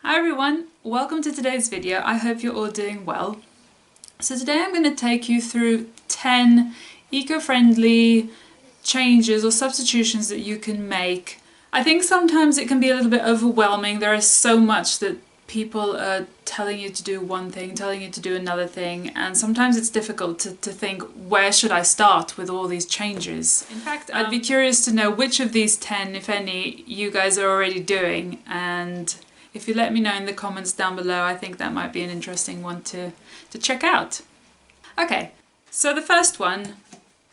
Hi everyone, welcome to today's video. I hope you're all doing well. So today I'm going to take you through 10 eco-friendly changes or substitutions that you can make. I think sometimes it can be a little bit overwhelming. There is so much that people are telling you to do one thing, telling you to do another thing, and sometimes it's difficult to think, where should I start with all these changes? In fact, I'd be curious to know which of these 10, if any, you guys are already doing, and if you let me know in the comments down below, I think that might be an interesting one to check out. Okay, so the first one,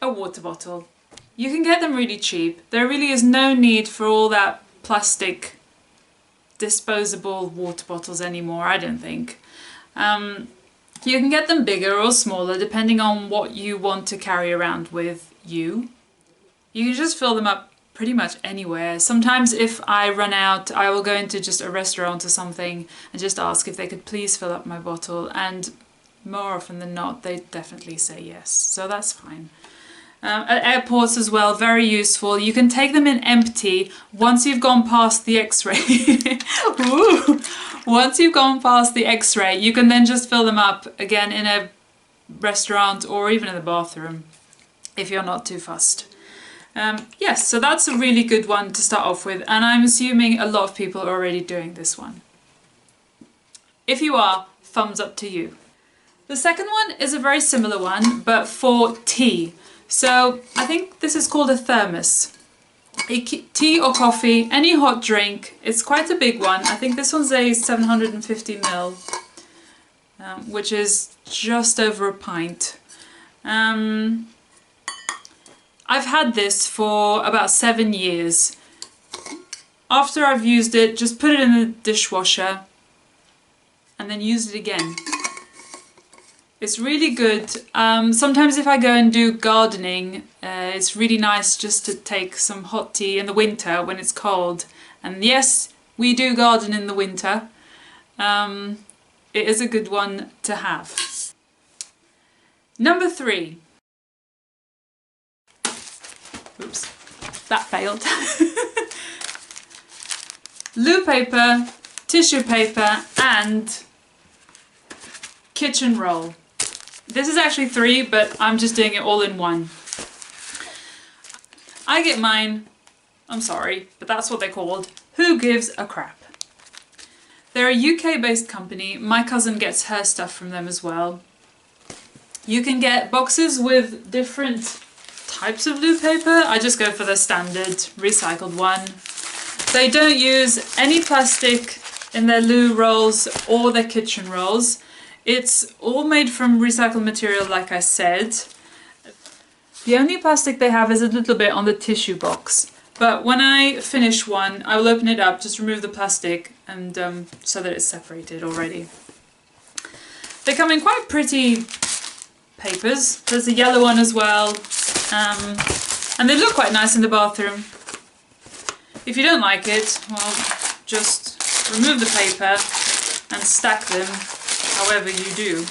a water bottle. You can get them really cheap. There really is no need for all that plastic disposable water bottles anymore, I don't think. You can get them bigger or smaller depending on what you want to carry around with you. You can just fill them up pretty much anywhere. Sometimes if I run out, I will go into just a restaurant or something and just ask if they could please fill up my bottle, and more often than not they definitely say yes, so that's fine. At airports as well, very useful. You can take them in empty once you've gone past the x-ray. Once you've gone past the x-ray, you can then just fill them up again in a restaurant or even in the bathroom if you're not too fussed. Yes, so that's a really good one to start off with, and I'm assuming a lot of people are already doing this one. If you are, thumbs up to you. The second one is a very similar one, but for tea. So I think this is called a thermos. Tea or coffee, any hot drink. It's quite a big one. I think this one's a 750ml, which is just over a pint. I've had this for about 7 years. After I've used it, just put it in the dishwasher and then use it again. It's really good. Sometimes if I go and do gardening, it's really nice just to take some hot tea in the winter when it's cold. And yes, we do garden in the winter. It is a good one to have. Number 3. Oops, that failed. Loo paper, tissue paper, and kitchen roll. This is actually 3, but I'm just doing it all in one. I get mine, I'm sorry, but that's what they're called. Who gives a crap? They're a UK-based company. My cousin gets her stuff from them as well. You can get boxes with different types of loo paper. I just go for the standard recycled one. They don't use any plastic in their loo rolls or their kitchen rolls. It's all made from recycled material, like I said. The only plastic they have is a little bit on the tissue box, but when I finish one I will open it up, just remove the plastic, and so that it's separated already. They come in quite pretty papers. There's a yellow one as well. And they look quite nice in the bathroom. If you don't like it, well, just remove the paper and stack them however you do.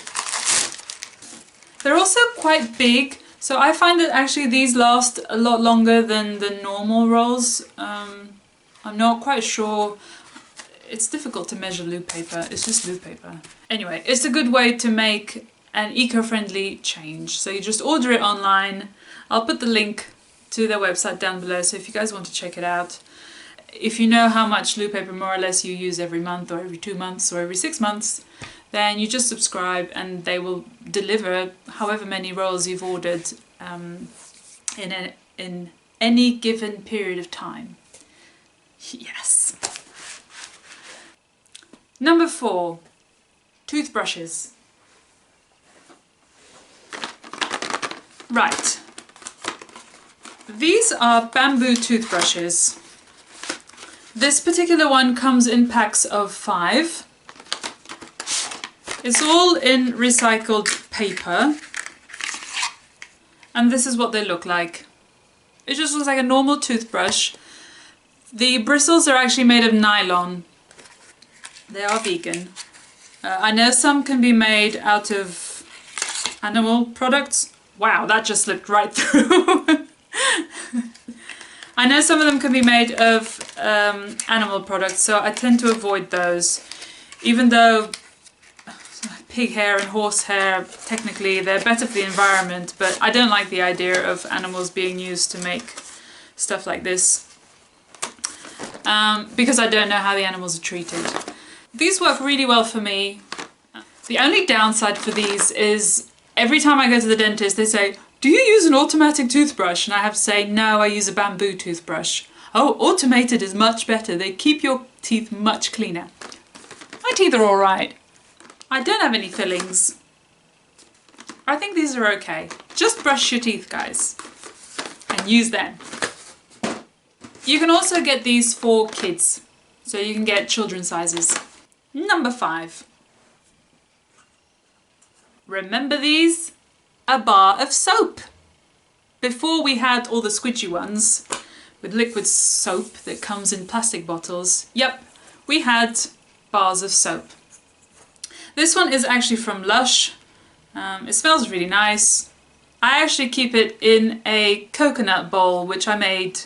They're also quite big, so I find that actually these last a lot longer than the normal rolls. I'm not quite sure. It's difficult to measure loo paper, it's just loo paper. Anyway, it's a good way to make an eco-friendly change. So you just order it online. I'll put the link to their website down below, so if you guys want to check it out. If you know how much loo paper more or less you use every month or every 2 months or every 6 months, then you just subscribe and they will deliver however many rolls you've ordered in any given period of time. Yes. Number 4, toothbrushes. Right. These are bamboo toothbrushes. This particular one comes in packs of 5. It's all in recycled paper. And this is what they look like. It just looks like a normal toothbrush. The bristles are actually made of nylon. They are vegan. I know some can be made out of animal products. Wow, that just slipped right through. I know some of them can be made of animal products, so I tend to avoid those. Even though pig hair and horse hair, technically they're better for the environment, but I don't like the idea of animals being used to make stuff like this. Because I don't know how the animals are treated. These work really well for me. The only downside for these is every time I go to the dentist they say, do you use an automatic toothbrush? And I have to say, no, I use a bamboo toothbrush. Oh, automated is much better. They keep your teeth much cleaner. My teeth are alright. I don't have any fillings. I think these are okay. Just brush your teeth, guys, and use them. You can also get these for kids, so you can get children's sizes. Number 5. Remember these? A bar of soap. Before we had all the squidgy ones with liquid soap that comes in plastic bottles, yep, we had bars of soap. This one is actually from Lush. It smells really nice. I actually keep it in a coconut bowl, which I made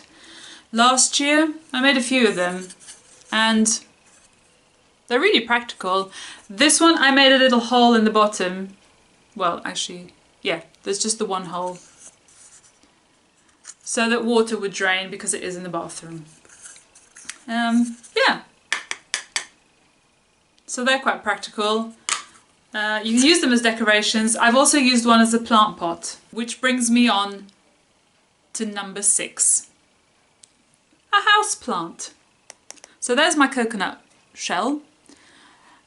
last year. I made a few of them and they're really practical. This one I made a little hole in the bottom. Well, actually, yeah, there's just the one hole. So that water would drain because it is in the bathroom. Yeah. So they're quite practical. You can use them as decorations. I've also used one as a plant pot, which brings me on to number 6. A house plant. So there's my coconut shell.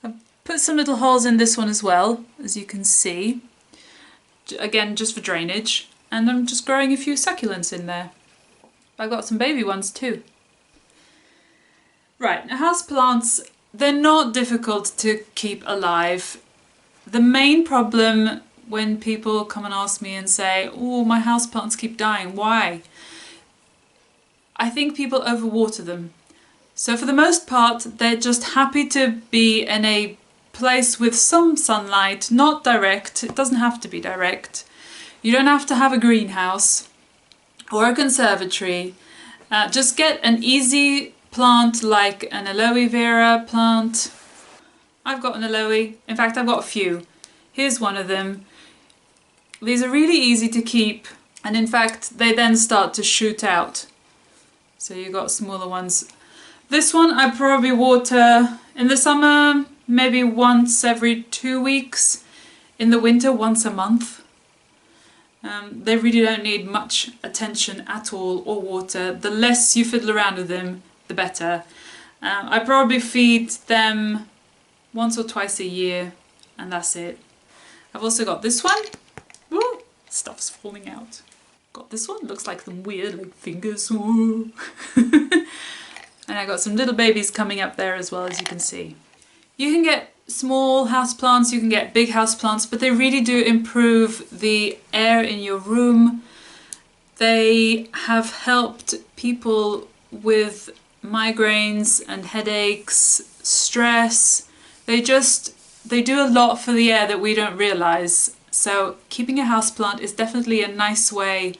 I've put some little holes in this one as well, as you can see. Again, just for drainage. And I'm just growing a few succulents in there. I've got some baby ones too. Right, now house plants, they're not difficult to keep alive. The main problem when people come and ask me and say, oh, my houseplants keep dying, why? I think people overwater them. So for the most part, they're just happy to be in a place with some sunlight, not direct. It doesn't have to be direct. You don't have to have a greenhouse or a conservatory. Just get an easy plant like an aloe vera plant. I've got an aloe. In fact, I've got a few. Here's one of them. These are really easy to keep, and in fact, they then start to shoot out. So you've got smaller ones. This one I probably water in the summer, maybe once every 2 weeks. In the winter, once a month. They really don't need much attention at all or water. The less you fiddle around with them, the better. I probably feed them once or twice a year, and that's it. I've also got this one. Ooh, stuff's falling out. Got this one, looks like some weird like fingers. Ooh. And I got some little babies coming up there as well, as you can see. You can get small houseplants, you can get big houseplants, but they really do improve the air in your room. They have helped people with migraines and headaches, stress. They do a lot for the air that we don't realise. So keeping a houseplant is definitely a nice way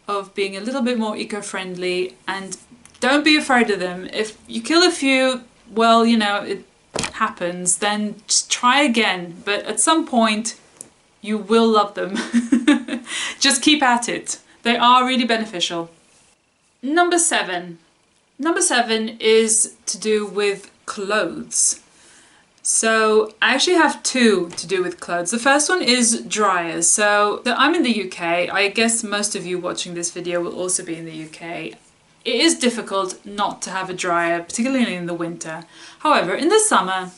of being a little bit more eco-friendly, and don't be afraid of them. If you kill a few, well, you know, it happens, then just try again. But at some point, you will love them. Just keep at it. They are really beneficial. Number 7. Number 7 is to do with clothes. So I actually have 2 to do with clothes. The first one is dryers. So I'm in the UK. I guess most of you watching this video will also be in the UK. It is difficult not to have a dryer, particularly in the winter. However, in the summer,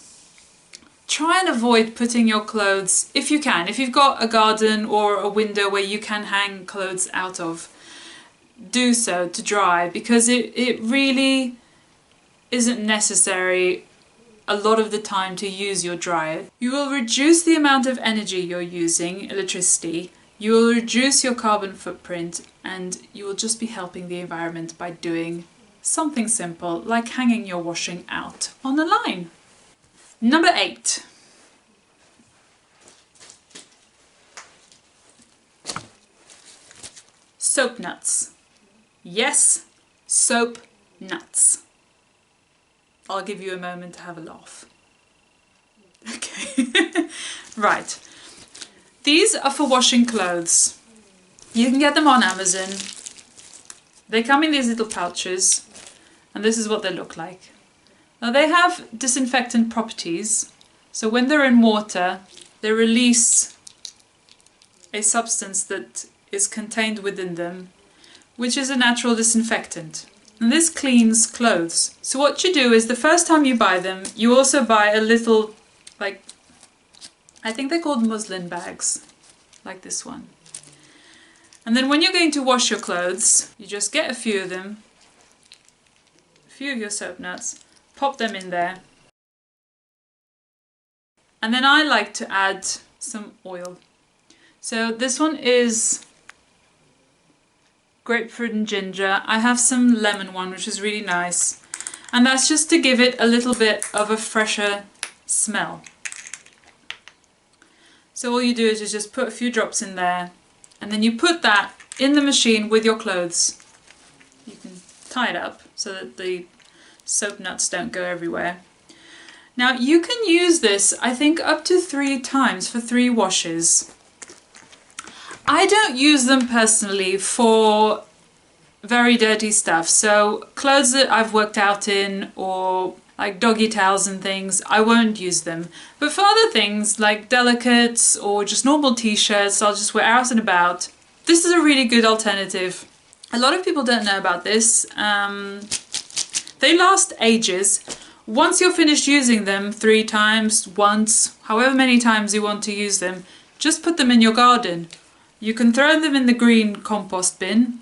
try and avoid putting your clothes, if you can. If you've got a garden or a window where you can hang clothes out of, do so to dry, because it really isn't necessary a lot of the time to use your dryer. You will reduce the amount of energy you're using, electricity, you will reduce your carbon footprint, and you will just be helping the environment by doing something simple like hanging your washing out on a line. Number 8. Soap nuts. Yes, soap nuts. I'll give you a moment to have a laugh. Okay. Right. These are for washing clothes. You can get them on Amazon. They come in these little pouches, and this is what they look like. Now they have disinfectant properties, so when they're in water, they release a substance that is contained within them, which is a natural disinfectant. And this cleans clothes. So what you do is the first time you buy them, you also buy a little, like, I think they're called muslin bags, like this one. And then when you're going to wash your clothes, you just get a few of them, a few of your soap nuts, pop them in there. And then I like to add some oil. So this one is grapefruit and ginger. I have some lemon one, which is really nice. And that's just to give it a little bit of a fresher smell. So all you do is you just put a few drops in there, and then you put that in the machine with your clothes. You can tie it up so that the soap nuts don't go everywhere. Now you can use this, I think, up to 3 times for 3 washes. I don't use them personally for very dirty stuff, so clothes that I've worked out in, or like doggy towels and things, I won't use them. But for other things like delicates or just normal t-shirts I'll just wear out and about, this is a really good alternative. A lot of people don't know about this. They last ages. Once you're finished using them 3 times, once, however many times you want to use them, just put them in your garden. You can throw them in the green compost bin.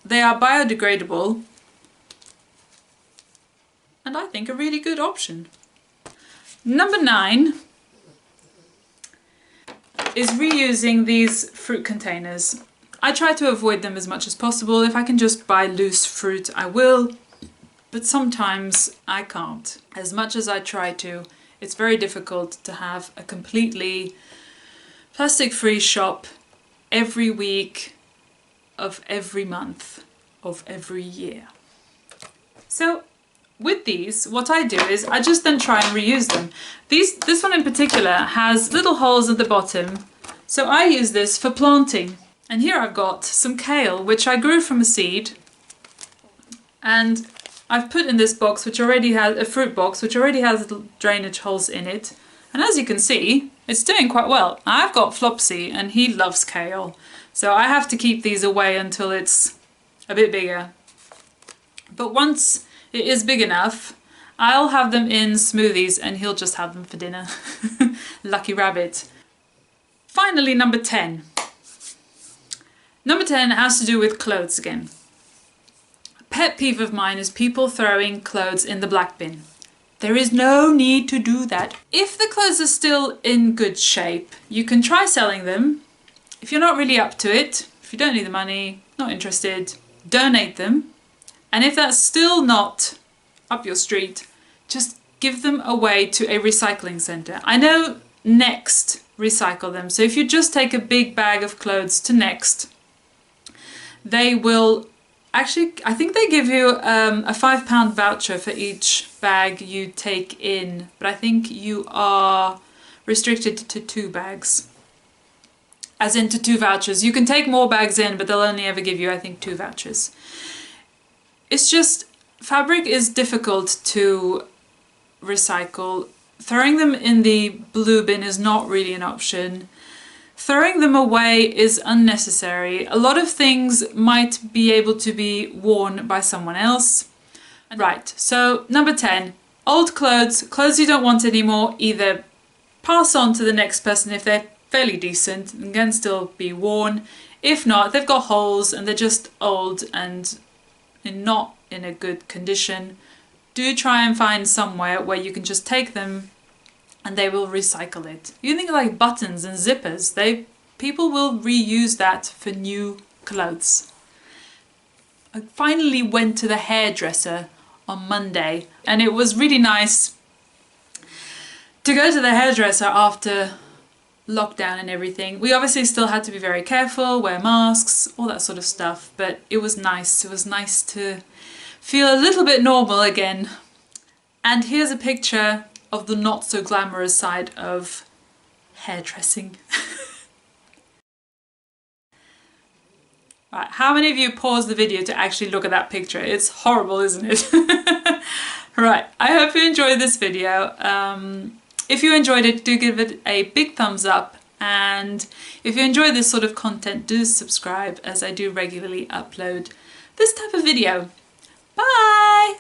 They are biodegradable, and I think a really good option. Number 9 is reusing these fruit containers. I try to avoid them as much as possible. If I can just buy loose fruit, I will, but sometimes I can't. As much as I try to, it's very difficult to have a completely plastic-free shop every week of every month of every year. So with these, what I do is I just then try and reuse them. This one in particular has little holes at the bottom, so I use this for planting. And here I've got some kale, which I grew from a seed, and I've put in this box, which already has a fruit box, which already has little drainage holes in it. And as you can see, it's doing quite well. I've got Flopsy, and he loves kale, so I have to keep these away until it's a bit bigger. But once it is big enough, I'll have them in smoothies and he'll just have them for dinner. Lucky rabbit. Finally, number 10. Number 10 has to do with clothes again. A pet peeve of mine is people throwing clothes in the black bin. There is no need to do that. If the clothes are still in good shape, you can try selling them. If you're not really up to it, if you don't need the money, not interested, donate them. And if that's still not up your street, just give them away to a recycling centre. I know Next recycle them. So if you just take a big bag of clothes to Next, they will actually, I think they give you a £5 voucher for each bag you take in, but I think you are restricted to 2 bags. As in to 2 vouchers. You can take more bags in, but they'll only ever give you, I think, 2 vouchers. It's just, fabric is difficult to recycle. Throwing them in the blue bin is not really an option. Throwing them away is unnecessary. A lot of things might be able to be worn by someone else. Right, so number 10, old clothes, clothes you don't want anymore, either pass on to the next person if they're fairly decent and can still be worn. If not, they've got holes and they're just old and not in a good condition, do try and find somewhere where you can just take them and they will recycle it. You think like buttons and zippers, people will reuse that for new clothes. I finally went to the hairdresser on Monday, and it was really nice to go to the hairdresser after lockdown and everything. We obviously still had to be very careful, wear masks, all that sort of stuff, but it was nice. It was nice to feel a little bit normal again. And here's a picture of the not so glamorous side of hairdressing. Right, how many of you paused the video to actually look at that picture? It's horrible, isn't it? Right, I hope you enjoyed this video. If you enjoyed it, do give it a big thumbs up, and if you enjoy this sort of content, do subscribe, as I do regularly upload this type of video. Bye!